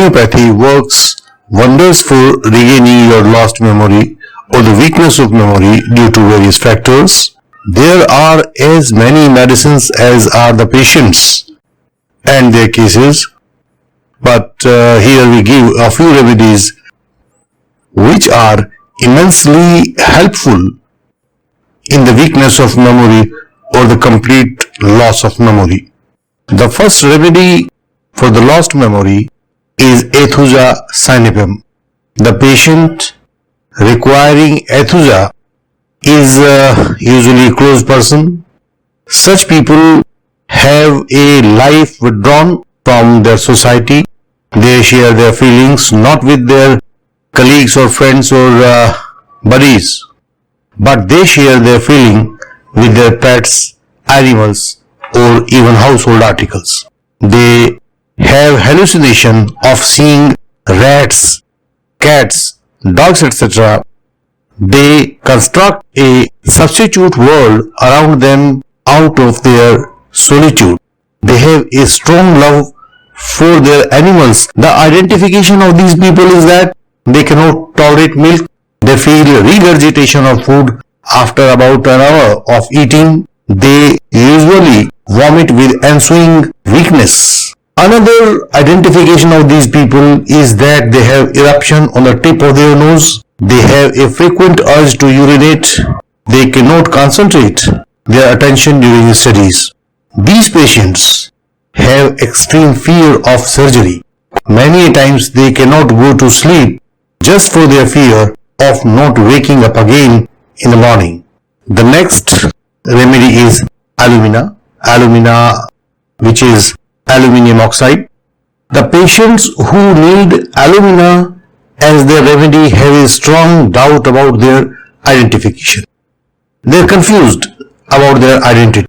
Homeopathy works wonders for regaining your lost memory or the weakness of memory due to various factors. There are as many medicines as are the patients and their cases, but here we give a few remedies which are immensely helpful in the weakness of memory or the complete loss of memory. The first remedy for the lost memory is Ethuja sinapum. The patient requiring Ethuja is usually a close person. Such people have a life withdrawn from their society. They share their feelings not with their colleagues or friends or buddies, but they share their feeling with their pets, animals, or even household articles. They have hallucination of seeing rats, cats, dogs, etc. They construct a substitute world around them out of their solitude. They have a strong love for their animals. The identification of these people is that they cannot tolerate milk. They feel regurgitation of food after about an hour of eating. They usually vomit with ensuing weakness. Another identification of these people is that they have eruption on the tip of their nose. They have a frequent urge to urinate. They cannot concentrate their attention during studies. These patients have extreme fear of surgery. Many times they cannot go to sleep just for their fear of not waking up again in the morning. The next remedy is alumina. Alumina, which is aluminium oxide. The patients who need alumina as their remedy have a strong doubt about their identification. They are confused about their identity.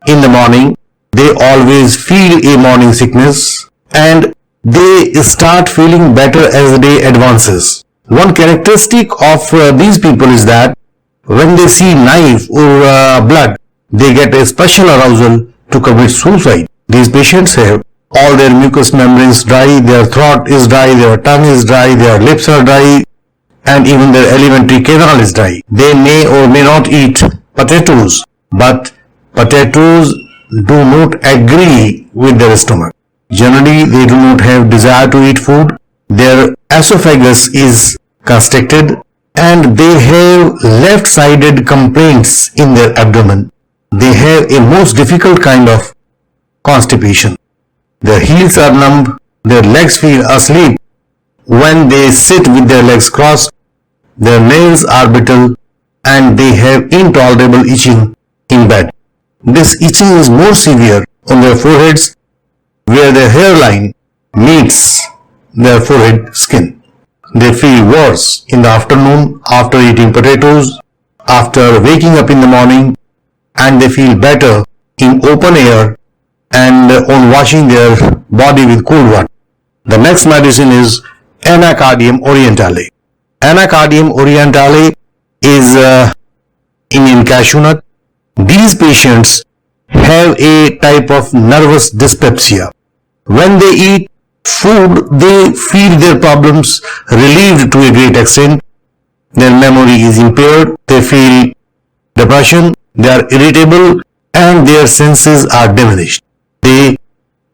In the morning, they always feel a morning sickness and they start feeling better as the day advances. One characteristic of these people is that when they see knife or blood, they get a special arousal to commit suicide. These patients have all their mucous membranes dry, their throat is dry, their tongue is dry, their lips are dry, and even their alimentary canal is dry. They may or may not eat potatoes, but potatoes do not agree with their stomach. Generally, they do not have desire to eat food. Their esophagus is constricted and they have left-sided complaints in their abdomen. They have a most difficult kind of constipation. Their heels are numb, their legs feel asleep when they sit with their legs crossed, their nails are brittle, and they have intolerable itching in bed. This itching is more severe on their foreheads where their hairline meets their forehead skin. They feel worse in the afternoon after eating potatoes, after waking up in the morning, and they feel better in open air and on washing their body with cold water. The next medicine is Anacardium orientale. Anacardium orientale is Indian cashew nut. These patients have a type of nervous dyspepsia. When they eat food, they feel their problems relieved to a great extent. Their memory is impaired. They feel depression. They are irritable and their senses are diminished. They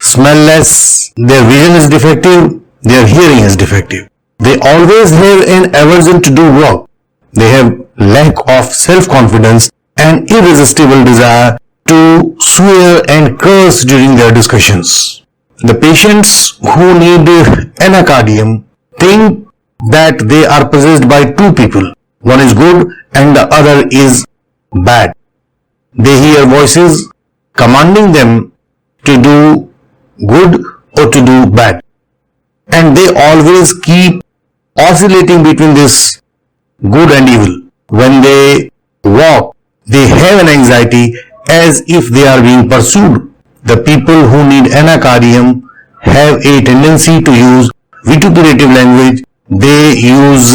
smell less. Their vision is defective. Their hearing is defective. They always have an aversion to do work. They have lack of self-confidence and irresistible desire to swear and curse during their discussions. The patients who need anacardium think that they are possessed by two people. One is good and the other is bad. They hear voices commanding them to do good or to do bad. And they always keep oscillating between this good and evil. When they walk, they have an anxiety as if they are being pursued. The people who need anacardium have a tendency to use vituperative language. They use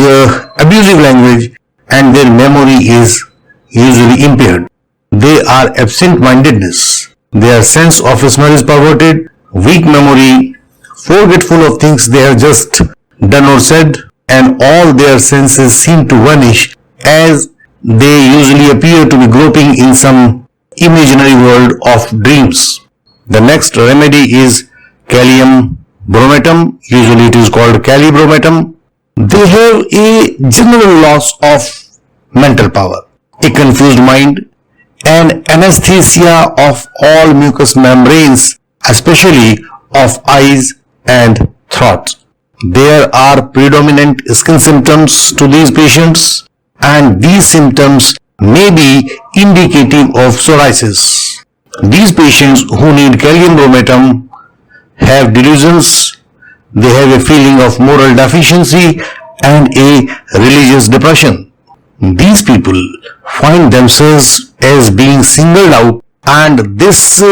abusive language and their memory is usually impaired. They are absent-mindedness. Their sense of smell is perverted. Weak memory forgetful of things they have just done or said, and all their senses seem to vanish as they usually appear to be groping in some imaginary world of dreams. The next remedy is Kalium bromatum, usually it is called calibromatum. They have a general loss of mental power, a confused mind, and anesthesia of all mucous membranes, especially of eyes and throat. There are predominant skin symptoms to these patients, and these symptoms may be indicative of psoriasis. These patients who need Kalium bromatum have delusions, they have a feeling of moral deficiency and a religious depression. These people find themselves as being singled out, and this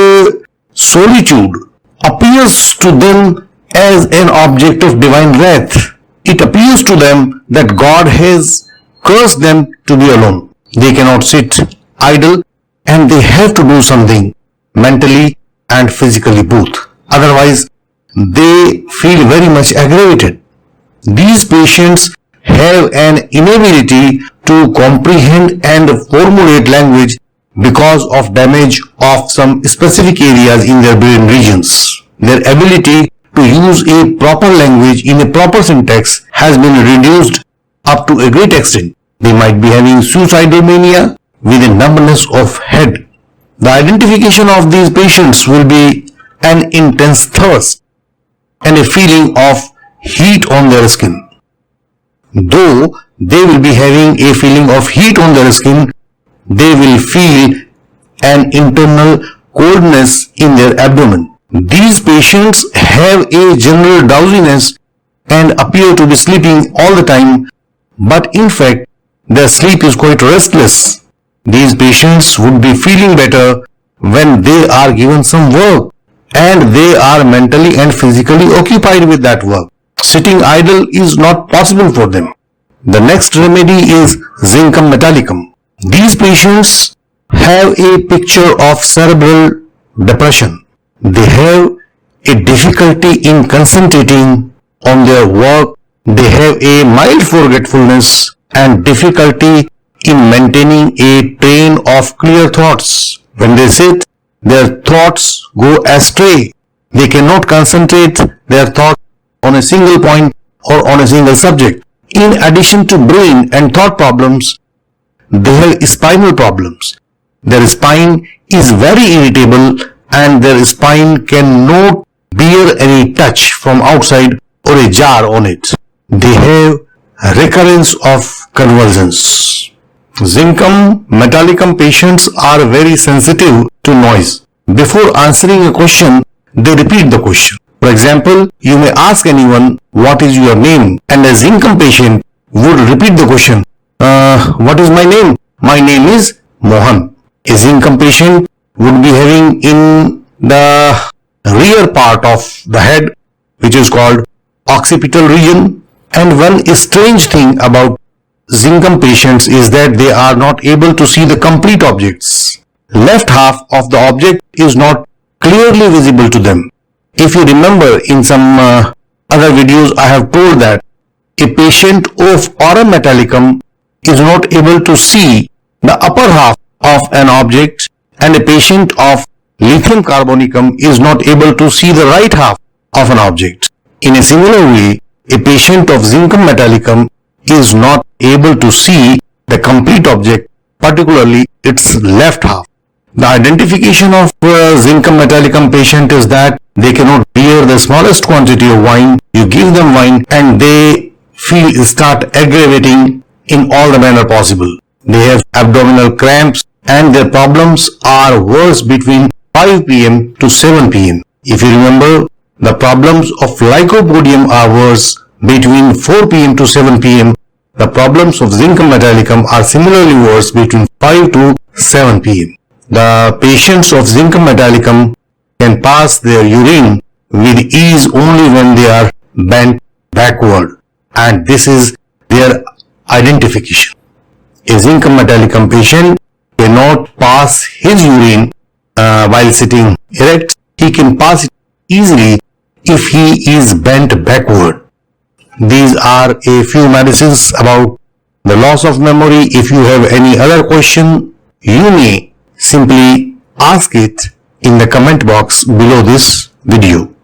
solitude appears to them as an object of divine wrath. It appears to them that God has cursed them to be alone. They cannot sit idle, and they have to do something mentally and physically both. Otherwise, they feel very much aggravated. These patients have an inability to comprehend and formulate language because of damage of some specific areas in their brain regions. Their ability to use a proper language in a proper syntax has been reduced up to a great extent. They might be having suicidal mania with a numbness of head. The identification of these patients will be an intense thirst and a feeling of heat on their skin. Though they will be having a feeling of heat on their skin, they will feel an internal coldness in their abdomen. These patients have a general drowsiness and appear to be sleeping all the time, but in fact, their sleep is quite restless. These patients would be feeling better when they are given some work and they are mentally and physically occupied with that work. Sitting idle is not possible for them. The next remedy is Zincum metallicum. These patients have a picture of cerebral depression. They have a difficulty in concentrating on their work. They have a mild forgetfulness and difficulty in maintaining a train of clear thoughts. When they sit, their thoughts go astray. They cannot concentrate their thoughts on a single point or on a single subject. In addition to brain and thought problems, they have spinal problems. Their spine is very irritable and their spine cannot bear any touch from outside or a jar on it. They have recurrence of convulsions. Zincum metallicum patients are very sensitive to noise. Before answering a question, they repeat the question. For example, you may ask anyone, what is your name? And a Zincum patient would repeat the question, what is my name? My name is Mohan. A Zincum patient would be having in the rear part of the head, which is called occipital region. And one strange thing about Zincum patients is that they are not able to see the complete objects. Left half of the object is not clearly visible to them. If you remember, in some other videos I have told that a patient of aurum metallicum is not able to see the upper half of an object, and a patient of lithium carbonicum is not able to see the right half of an object. In a similar way, a patient of Zincum metallicum is not able to see the complete object, particularly its left half. The identification of Zincum metallicum patient is that they cannot bear the smallest quantity of wine. You give them wine and they start aggravating in all the manner possible. They have abdominal cramps and their problems are worse between 5 p.m. to 7 p.m. If you remember, the problems of lycopodium are worse between 4 p.m. to 7 p.m. The problems of Zincum metallicum are similarly worse between 5 to 7 p.m. The patients of Zincum metallicum can pass their urine with ease only when they are bent backward, and this is their identification. A Zincum metallicum patient cannot pass his urine while sitting erect. He can pass it easily if he is bent backward. These are a few medicines about the loss of memory. If you have any other question, you may simply ask it in the comment box below this video.